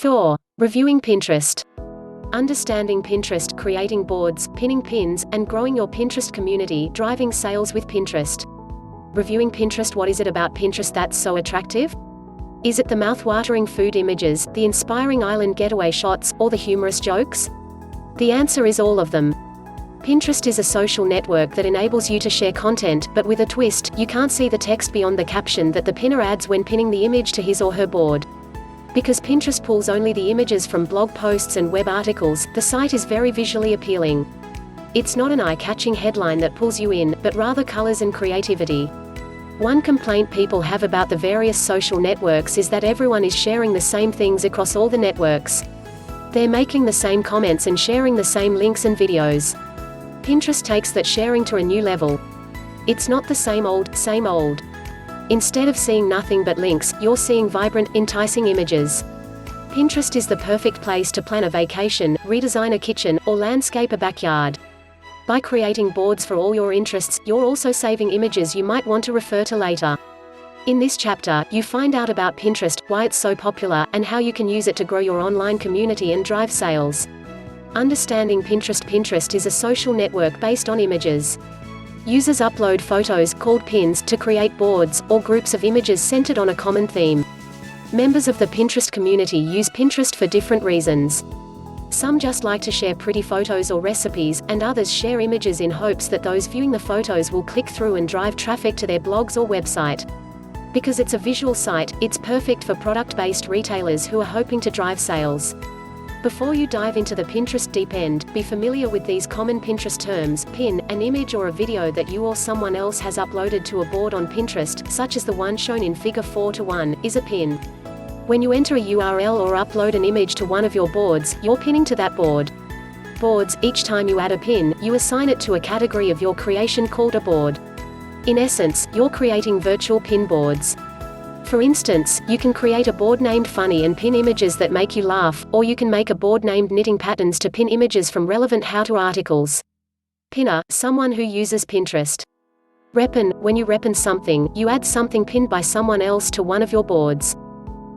4. Reviewing Pinterest. Understanding Pinterest, creating boards, pinning pins, and growing your Pinterest community, driving sales with Pinterest. Reviewing Pinterest. What is it about Pinterest that's so attractive? Is it the mouth-watering food images, the inspiring island getaway shots, or the humorous jokes? The answer is all of them. Pinterest is a social network that enables you to share content, but with a twist: you can't see the text beyond the caption that the pinner adds when pinning the image to his or her board. Because Pinterest pulls only the images from blog posts and web articles, the site is very visually appealing. It's not an eye-catching headline that pulls you in, but rather colors and creativity. One complaint people have about the various social networks is that everyone is sharing the same things across all the networks. They're making the same comments and sharing the same links and videos. Pinterest takes that sharing to a new level. It's not the same old. Instead of seeing nothing but links, you're seeing vibrant, enticing images. Pinterest is the perfect place to plan a vacation, redesign a kitchen, or landscape a backyard. By creating boards for all your interests, you're also saving images you might want to refer to later. In this chapter, you find out about Pinterest, why it's so popular, and how you can use it to grow your online community and drive sales. Understanding Pinterest. Pinterest is a social network based on images. Users upload photos, called pins, to create boards, or groups of images centered on a common theme. Members of the Pinterest community use Pinterest for different reasons. Some just like to share pretty photos or recipes, and others share images in hopes that those viewing the photos will click through and drive traffic to their blogs or website. Because it's a visual site, it's perfect for product-based retailers who are hoping to drive sales. Before you dive into the Pinterest deep end, be familiar with these common Pinterest terms. Pin, an image or a video that you or someone else has uploaded to a board on Pinterest, such as the one shown in Figure 4:1, is a pin. When you enter a URL or upload an image to one of your boards, you're pinning to that board. Boards, each time you add a pin, you assign it to a category of your creation called a board. In essence, you're creating virtual pin boards. For instance, you can create a board named Funny and pin images that make you laugh, or you can make a board named Knitting Patterns to pin images from relevant how-to articles. Pinner, someone who uses Pinterest. Repin, when you repin something, you add something pinned by someone else to one of your boards.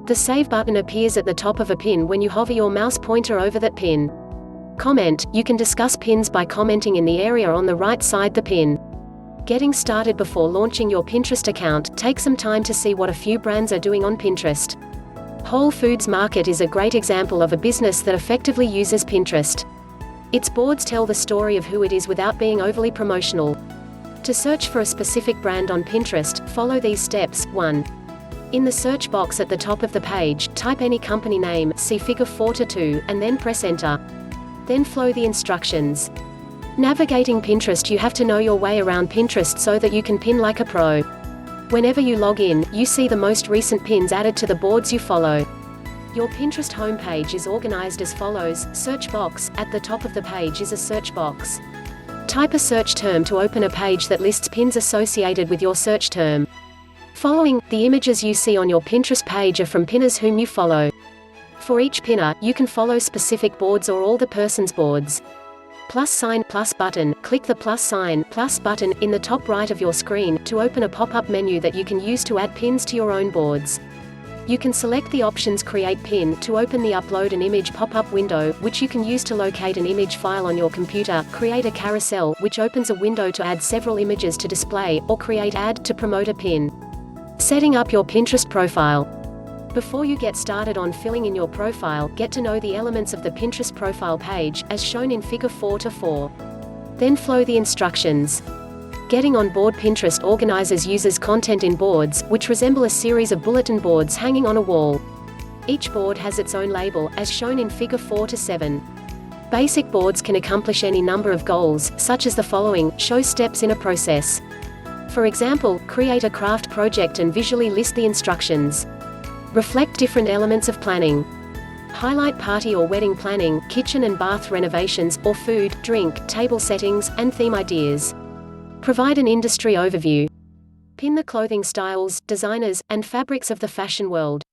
The Save button appears at the top of a pin when you hover your mouse pointer over that pin. Comment, you can discuss pins by commenting in the area on the right side the pin. Getting started before launching your Pinterest account. Take some time to see what a few brands are doing on Pinterest. Whole Foods Market is a great example of a business that effectively uses Pinterest. Its boards tell the story of who it is without being overly promotional. To search for a specific brand on Pinterest, follow these steps. 1. In the search box at the top of the page, type any company name, see Figure 4:2, and then press Enter. Then follow the instructions. Navigating Pinterest. You have to know your way around Pinterest so that you can pin like a pro. Whenever you log in, you see the most recent pins added to the boards you follow. Your Pinterest homepage is organized as follows. Search box, at the top of the page is a search box. Type a search term to open a page that lists pins associated with your search term. Following, the images you see on your Pinterest page are from pinners whom you follow. For each pinner, you can follow specific boards or all the person's boards. Plus sign, plus button, click the plus sign, plus button, in the top right of your screen, to open a pop-up menu that you can use to add pins to your own boards. You can select the options Create Pin, to open the Upload an Image pop-up window, which you can use to locate an image file on your computer, Create a Carousel, which opens a window to add several images to display, or Create Ad, to promote a pin. Setting up your Pinterest profile. Before you get started on filling in your profile, get to know the elements of the Pinterest profile page, as shown in Figure 4:4. Then follow the instructions. Getting on board. Pinterest organizes users' content in boards, which resemble a series of bulletin boards hanging on a wall. Each board has its own label, as shown in Figure 4:7. Basic boards can accomplish any number of goals, such as the following: show steps in a process. For example, create a craft project and visually list the instructions. Reflect different elements of planning. Highlight party or wedding planning, kitchen and bath renovations, or food, drink, table settings, and theme ideas. Provide an industry overview. Pin the clothing styles, designers, and fabrics of the fashion world.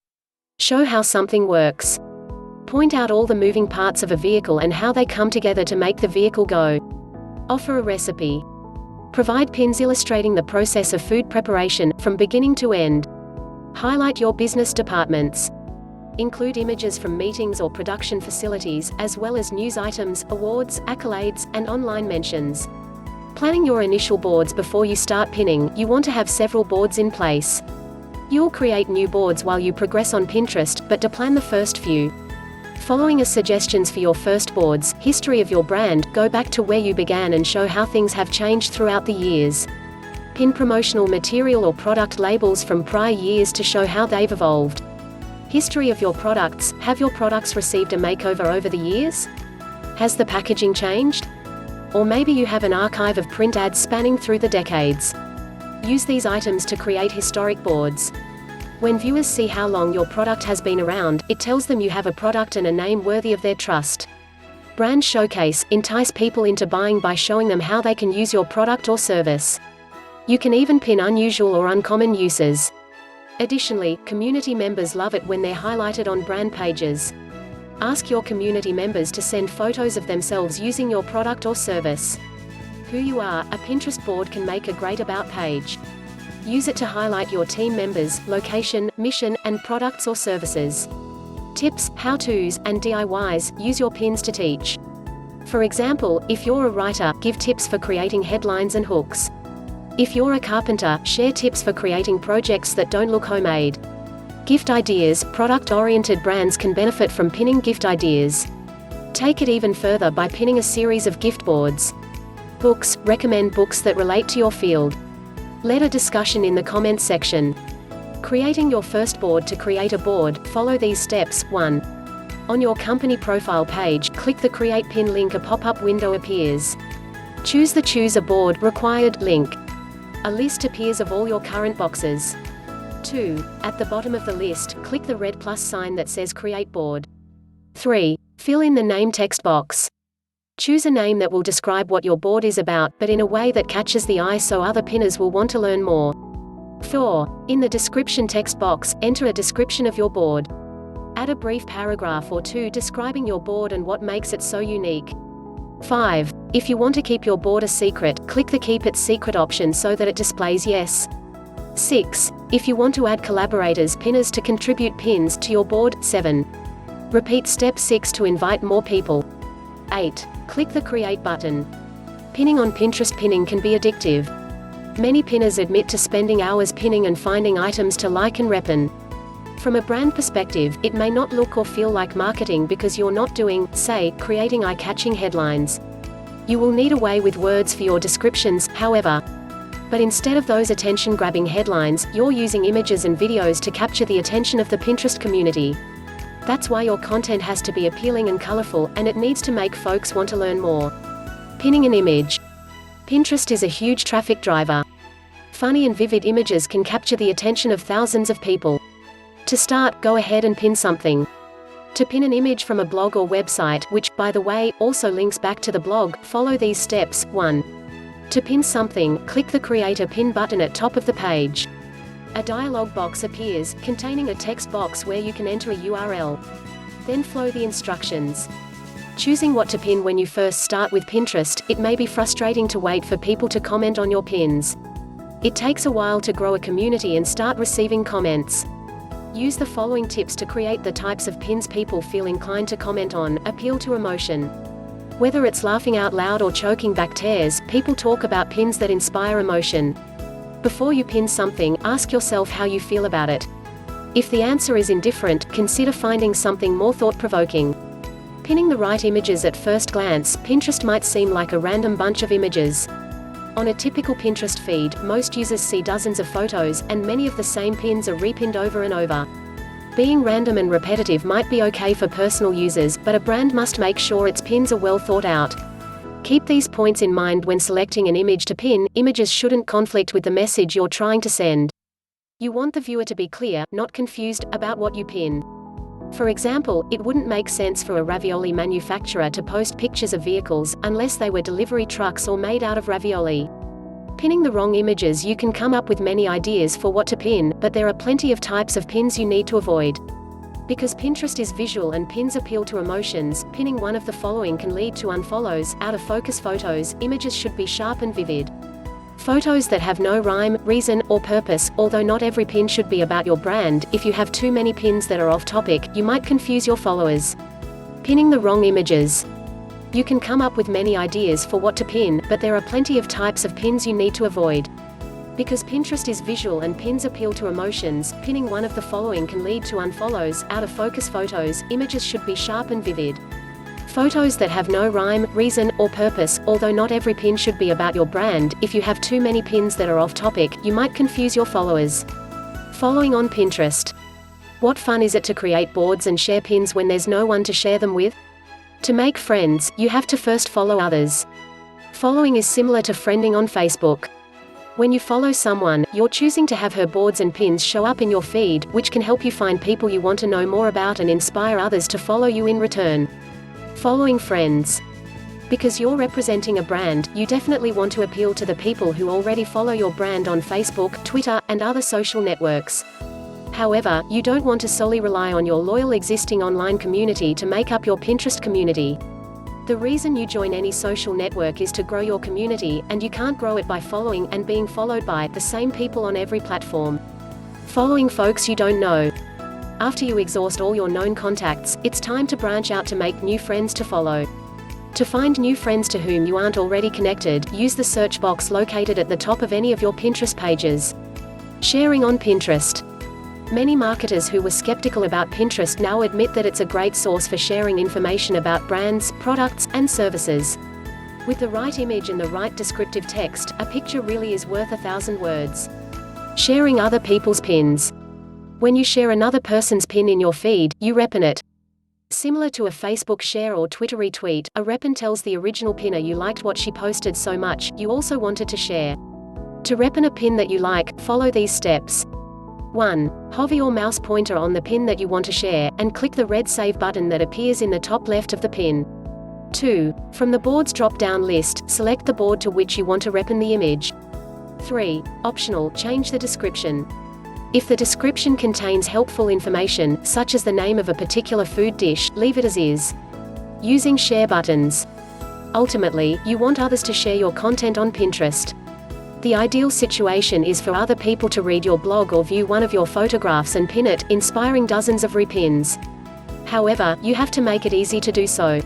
Show how something works. Point out all the moving parts of a vehicle and how they come together to make the vehicle go. Offer a recipe. Provide pins illustrating the process of food preparation, from beginning to end. Highlight your business departments. Include images from meetings or production facilities, as well as news items, awards, accolades, and online mentions. Planning your initial boards before you start pinning. You want to have several boards in place. You'll create new boards while you progress on Pinterest, but to plan the first few. Following are suggestions for your first boards. History of your brand. Go back to where you began and show how things have changed throughout the years. Pin promotional material or product labels from prior years to show how they've evolved. History of your products. Have your products received a makeover over the years? Has the packaging changed? Or maybe you have an archive of print ads spanning through the decades. Use these items to create historic boards. When viewers see how long your product has been around, it tells them you have a product and a name worthy of their trust. Brand showcase. Entice people into buying by showing them how they can use your product or service. You can even pin unusual or uncommon uses. Additionally, community members love it when they're highlighted on brand pages. Ask your community members to send photos of themselves using your product or service. Who you are. A Pinterest board can make a great about page. Use it to highlight your team members, location, mission, and products or services. Tips, how-tos, and DIYs. Use your pins to teach. For example, if you're a writer, give tips for creating headlines and hooks. If you're a carpenter, share tips for creating projects that don't look homemade. Gift ideas. Product-oriented brands can benefit from pinning gift ideas. Take it even further by pinning a series of gift boards. Books. Recommend books that relate to your field. Let a discussion in the comments section. Creating your first board. To create a board, follow these steps. 1. On your company profile page, click the Create Pin link. A pop-up window appears. Choose the Choose a Board required link. A list appears of all your current boxes. 2. At the bottom of the list, click the red plus sign that says Create Board. 3. Fill in the name text box. Choose a name that will describe what your board is about, but in a way that catches the eye so other pinners will want to learn more. 4. In the description text box, enter a description of your board. Add a brief paragraph or two describing your board and what makes it so unique. 5. If you want to keep your board a secret, click the Keep It Secret option so that it displays yes. 6. If you want to add collaborators, pinners to contribute pins to your board. 7. Repeat step 6 to invite more people. 8. Click the Create button. Pinning on Pinterest. Pinning can be addictive. Many pinners admit to spending hours pinning and finding items to like and repin. From a brand perspective, it may not look or feel like marketing because you're not doing, say, creating eye-catching headlines. You will need a way with words for your descriptions, however. But instead of those attention-grabbing headlines, you're using images and videos to capture the attention of the Pinterest community. That's why your content has to be appealing and colorful, and it needs to make folks want to learn more. Pinning an image. Pinterest is a huge traffic driver. Funny and vivid images can capture the attention of thousands of people. To start, go ahead and pin something. To pin an image from a blog or website, which, by the way, also links back to the blog, follow these steps. 1. To pin something, click the Create a Pin button at top of the page. A dialog box appears, containing a text box where you can enter a URL. Then follow the instructions. Choosing what to pin. When you first start with Pinterest, it may be frustrating to wait for people to comment on your pins. It takes a while to grow a community and start receiving comments. Use the following tips to create the types of pins people feel inclined to comment on. Appeal to emotion. Whether it's laughing out loud or choking back tears, people talk about pins that inspire emotion. Before you pin something, ask yourself how you feel about it. If the answer is indifferent, consider finding something more thought-provoking. Pinning the right images. At first glance, Pinterest might seem like a random bunch of images. On a typical Pinterest feed, most users see dozens of photos, and many of the same pins are repinned over and over. Being random and repetitive might be okay for personal users, but a brand must make sure its pins are well thought out. Keep these points in mind when selecting an image to pin. Images shouldn't conflict with the message you're trying to send. You want the viewer to be clear, not confused, about what you pin. For example, it wouldn't make sense for a ravioli manufacturer to post pictures of vehicles, unless they were delivery trucks or made out of ravioli. Pinning the wrong images. You can come up with many ideas for what to pin, but there are plenty of types of pins you need to avoid. Because Pinterest is visual and pins appeal to emotions, pinning one of the following can lead to unfollows. Out of focus photos. Images should be sharp and vivid. Photos that have no rhyme, reason, or purpose. Although not every pin should be about your brand, if you have too many pins that are off topic, you might confuse your followers. Pinning the wrong images. You can come up with many ideas for what to pin, but there are plenty of types of pins you need to avoid. Because Pinterest is visual and pins appeal to emotions, pinning one of the following can lead to unfollows. Out of focus photos. Images should be sharp and vivid. Photos that have no rhyme, reason, or purpose. Although not every pin should be about your brand, if you have too many pins that are off topic, you might confuse your followers. Following on Pinterest. What fun is it to create boards and share pins when there's no one to share them with? To make friends, you have to first follow others. Following is similar to friending on Facebook. When you follow someone, you're choosing to have her boards and pins show up in your feed, which can help you find people you want to know more about and inspire others to follow you in return. Following friends. Because you're representing a brand, you definitely want to appeal to the people who already follow your brand on Facebook, Twitter, and other social networks. However, you don't want to solely rely on your loyal existing online community to make up your Pinterest community. The reason you join any social network is to grow your community, and you can't grow it by following and being followed by the same people on every platform. Following folks you don't know. After you exhaust all your known contacts, it's time to branch out to make new friends to follow. To find new friends to whom you aren't already connected, use the search box located at the top of any of your Pinterest pages. Sharing on Pinterest. Many marketers who were skeptical about Pinterest now admit that it's a great source for sharing information about brands, products, and services. With the right image and the right descriptive text, a picture really is worth 1,000 words. Sharing other people's pins. When you share another person's pin in your feed, you repin it. Similar to a Facebook share or Twitter retweet, a repin tells the original pinner you liked what she posted so much, you also wanted to share. To repin a pin that you like, follow these steps. 1. Hover your mouse pointer on the pin that you want to share, and click the red Save button that appears in the top left of the pin. 2. From the board's drop-down list, select the board to which you want to repin the image. 3. Optional, change the description. If the description contains helpful information, such as the name of a particular food dish, leave it as is. Using share buttons. Ultimately, you want others to share your content on Pinterest. The ideal situation is for other people to read your blog or view one of your photographs and pin it, inspiring dozens of repins. However, you have to make it easy to do so.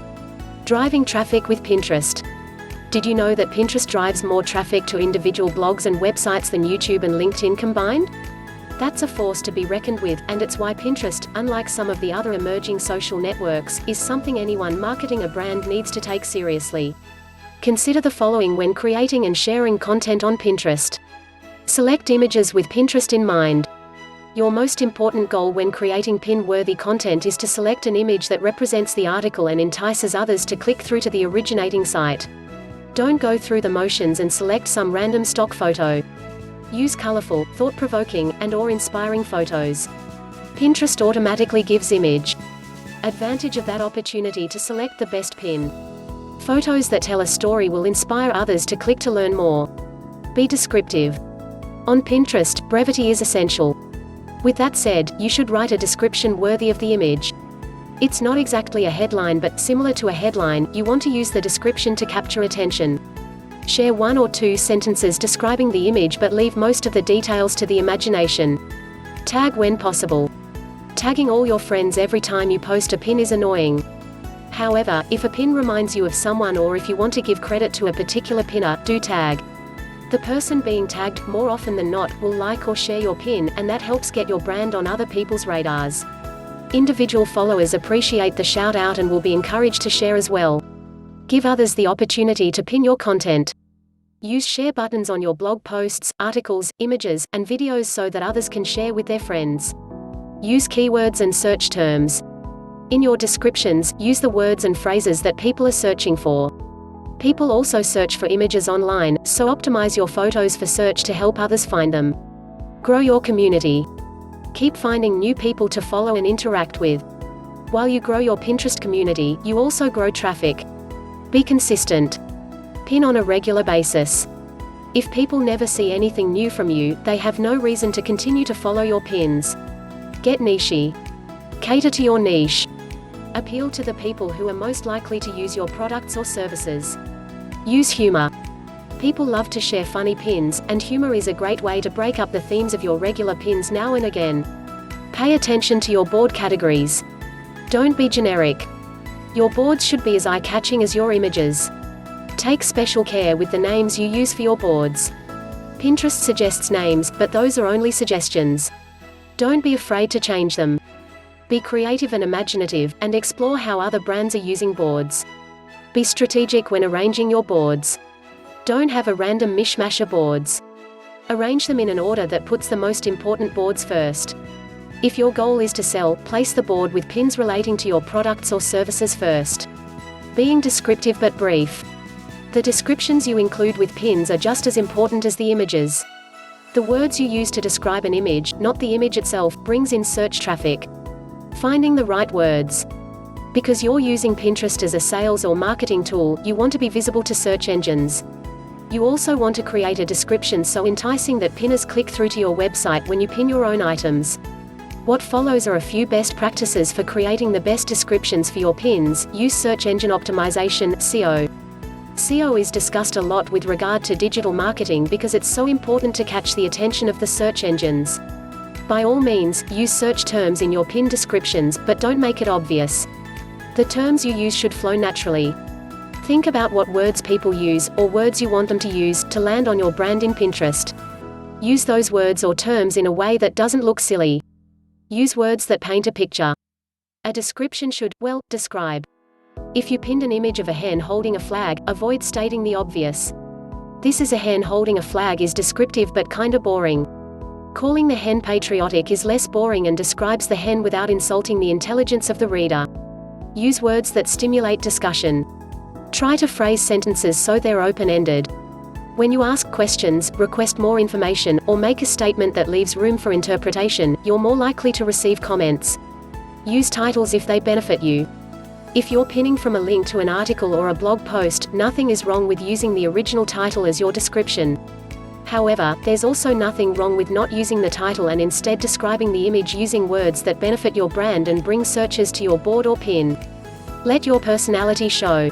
Driving traffic with Pinterest. Did you know that Pinterest drives more traffic to individual blogs and websites than YouTube and LinkedIn combined? That's a force to be reckoned with, and it's why Pinterest, unlike some of the other emerging social networks, is something anyone marketing a brand needs to take seriously. Consider the following when creating and sharing content on Pinterest. Select images with Pinterest in mind. Your most important goal when creating pin-worthy content is to select an image that represents the article and entices others to click through to the originating site. Don't go through the motions and select some random stock photo. Use colorful, thought-provoking, and/or inspiring photos. Pinterest automatically gives image. Advantage of that opportunity to select the best pin. Photos that tell a story will inspire others to click to learn more. Be descriptive. On Pinterest, brevity is essential. With that said, you should write a description worthy of the image. It's not exactly a headline, but similar to a headline, you want to use the description to capture attention. Share 1 or 2 sentences describing the image but leave most of the details to the imagination. Tag when possible. Tagging all your friends every time you post a pin is annoying. However, if a pin reminds you of someone or if you want to give credit to a particular pinner, do tag. The person being tagged, more often than not, will like or share your pin, and that helps get your brand on other people's radars. Individual followers appreciate the shout-out and will be encouraged to share as well. Give others the opportunity to pin your content. Use share buttons on your blog posts, articles, images, and videos so that others can share with their friends. Use keywords and search terms. In your descriptions, use the words and phrases that people are searching for. People also search for images online, so optimize your photos for search to help others find them. Grow your community. Keep finding new people to follow and interact with. While you grow your Pinterest community, you also grow traffic. Be consistent. Pin on a regular basis. If people never see anything new from you, they have no reason to continue to follow your pins. Get nichey. Cater to your niche. Appeal to the people who are most likely to use your products or services. Use humor. People love to share funny pins, and humor is a great way to break up the themes of your regular pins now and again. Pay attention to your board categories. Don't be generic. Your boards should be as eye-catching as your images. Take special care with the names you use for your boards. Pinterest suggests names, but those are only suggestions. Don't be afraid to change them. Be creative and imaginative, and explore how other brands are using boards. Be strategic when arranging your boards. Don't have a random mishmash of boards. Arrange them in an order that puts the most important boards first. If your goal is to sell, place the board with pins relating to your products or services first. Being descriptive but brief. The descriptions you include with pins are just as important as the images. The words you use to describe an image, not the image itself, brings in search traffic. Finding the right words. Because you're using Pinterest as a sales or marketing tool, you want to be visible to search engines. You also want to create a description so enticing that pinners click through to your website when you pin your own items. What follows are a few best practices for creating the best descriptions for your pins. Use search engine optimization, SEO. SEO is discussed a lot with regard to digital marketing because it's so important to catch the attention of the search engines. By all means, use search terms in your pin descriptions, but don't make it obvious. The terms you use should flow naturally. Think about what words people use, or words you want them to use, to land on your brand in Pinterest. Use those words or terms in a way that doesn't look silly. Use words that paint a picture. A description should, well, describe. If you pinned an image of a hen holding a flag, avoid stating the obvious. This is a hen holding a flag is descriptive but kinda boring. Calling the hen patriotic is less boring and describes the hen without insulting the intelligence of the reader. Use words that stimulate discussion. Try to phrase sentences so they're open-ended. When you ask questions, request more information, or make a statement that leaves room for interpretation, you're more likely to receive comments. Use titles if they benefit you. If you're pinning from a link to an article or a blog post, nothing is wrong with using the original title as your description. However, there's also nothing wrong with not using the title and instead describing the image using words that benefit your brand and bring searchers to your board or pin. Let your personality show.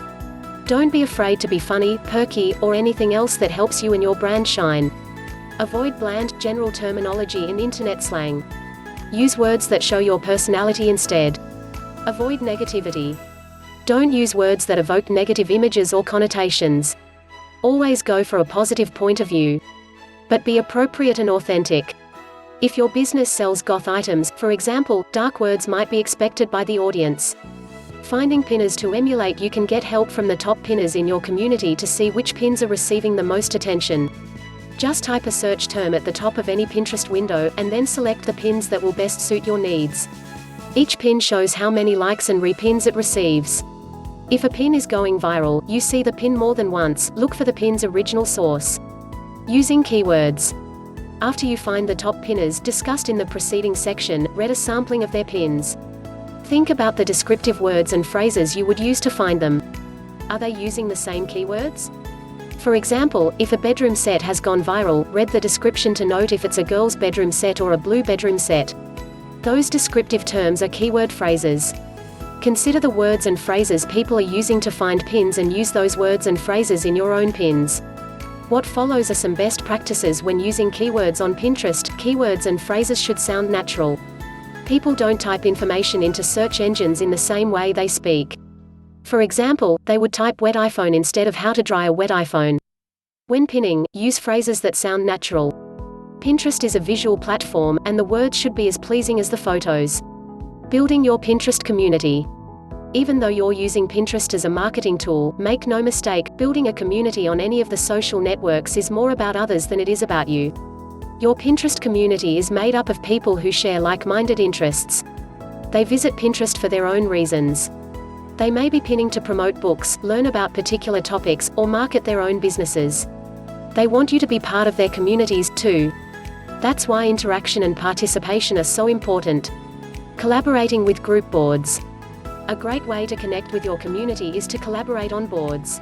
Don't be afraid to be funny, perky, or anything else that helps you and your brand shine. Avoid bland, general terminology and internet slang. Use words that show your personality instead. Avoid negativity. Don't use words that evoke negative images or connotations. Always go for a positive point of view. But be appropriate and authentic. If your business sells goth items, for example, dark words might be expected by the audience. Finding pinners to emulate. You can get help from the top pinners in your community to see which pins are receiving the most attention. Just type a search term at the top of any Pinterest window, and then select the pins that will best suit your needs. Each pin shows how many likes and repins it receives. If a pin is going viral, you see the pin more than once, look for the pin's original source. Using keywords. After you find the top pinners discussed in the preceding section, read a sampling of their pins. Think about the descriptive words and phrases you would use to find them. Are they using the same keywords? For example, if a bedroom set has gone viral, read the description to note if it's a girl's bedroom set or a blue bedroom set. Those descriptive terms are keyword phrases. Consider the words and phrases people are using to find pins and use those words and phrases in your own pins. What follows are some best practices when using keywords on Pinterest. Keywords and phrases should sound natural. People don't type information into search engines in the same way they speak. For example, they would type wet iPhone instead of how to dry a wet iPhone. When pinning, use phrases that sound natural. Pinterest is a visual platform, and the words should be as pleasing as the photos. Building your Pinterest community. Even though you're using Pinterest as a marketing tool, make no mistake, building a community on any of the social networks is more about others than it is about you. Your Pinterest community is made up of people who share like-minded interests. They visit Pinterest for their own reasons. They may be pinning to promote books, learn about particular topics, or market their own businesses. They want you to be part of their communities, too. That's why interaction and participation are so important. Collaborating with group boards. A great way to connect with your community is to collaborate on boards.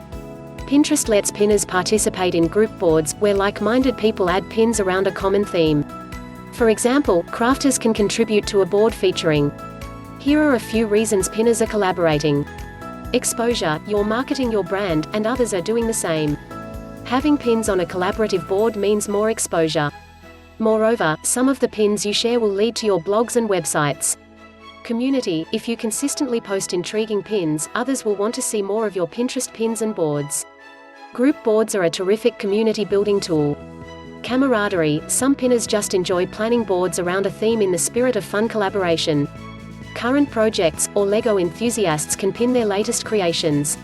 Pinterest lets pinners participate in group boards, where like-minded people add pins around a common theme. For example, crafters can contribute to a board featuring. Here are a few reasons pinners are collaborating. Exposure, you're marketing your brand, and others are doing the same. Having pins on a collaborative board means more exposure. Moreover, some of the pins you share will lead to your blogs and websites. Community: if you consistently post intriguing pins, others will want to see more of your Pinterest pins and boards. Group boards are a terrific community building tool. Camaraderie: some pinners just enjoy planning boards around a theme in the spirit of fun collaboration. Current projects, or Lego enthusiasts can pin their latest creations.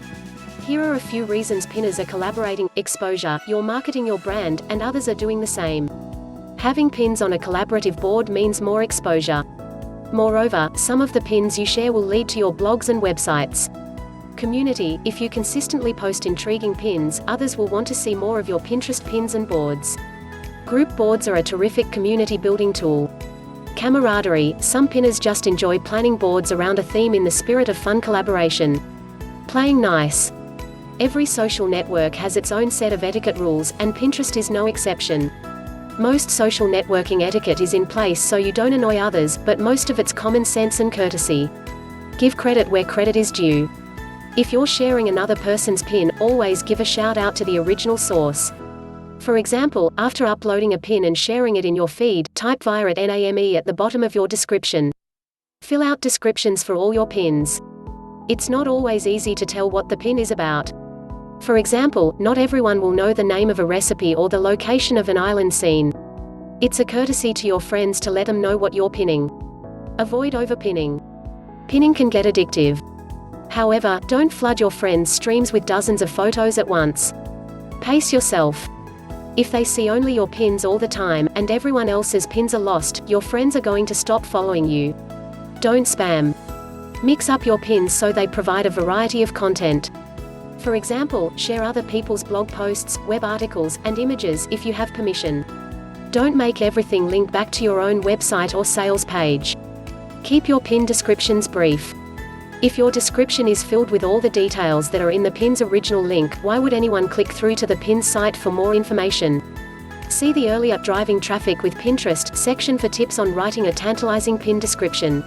Here are a few reasons pinners are collaborating. Exposure: you're marketing your brand, and others are doing the same. Having pins on a collaborative board means more exposure. Moreover, some of the pins you share will lead to your blogs and websites. Community: if you consistently post intriguing pins, others will want to see more of your Pinterest pins and boards. Group boards are a terrific community building tool. Camaraderie: some pinners just enjoy planning boards around a theme in the spirit of fun collaboration. Playing nice: every social network has its own set of etiquette rules, and Pinterest is no exception. Most social networking etiquette is in place so you don't annoy others, but most of it's common sense and courtesy. Give credit where credit is due. If you're sharing another person's pin, always give a shout out to the original source. For example, after uploading a pin and sharing it in your feed, type via at NAME at the bottom of your description. Fill out descriptions for all your pins. It's not always easy to tell what the pin is about. For example, not everyone will know the name of a recipe or the location of an island scene. It's a courtesy to your friends to let them know what you're pinning. Avoid overpinning. Pinning can get addictive. However, don't flood your friends' streams with dozens of photos at once. Pace yourself. If they see only your pins all the time, and everyone else's pins are lost, your friends are going to stop following you. Don't spam. Mix up your pins so they provide a variety of content. For example, share other people's blog posts, web articles, and images if you have permission. Don't make everything link back to your own website or sales page. Keep your pin descriptions brief. If your description is filled with all the details that are in the pin's original link, why would anyone click through to the pin's site for more information? See the earlier Driving Traffic with Pinterest section for tips on writing a tantalizing pin description.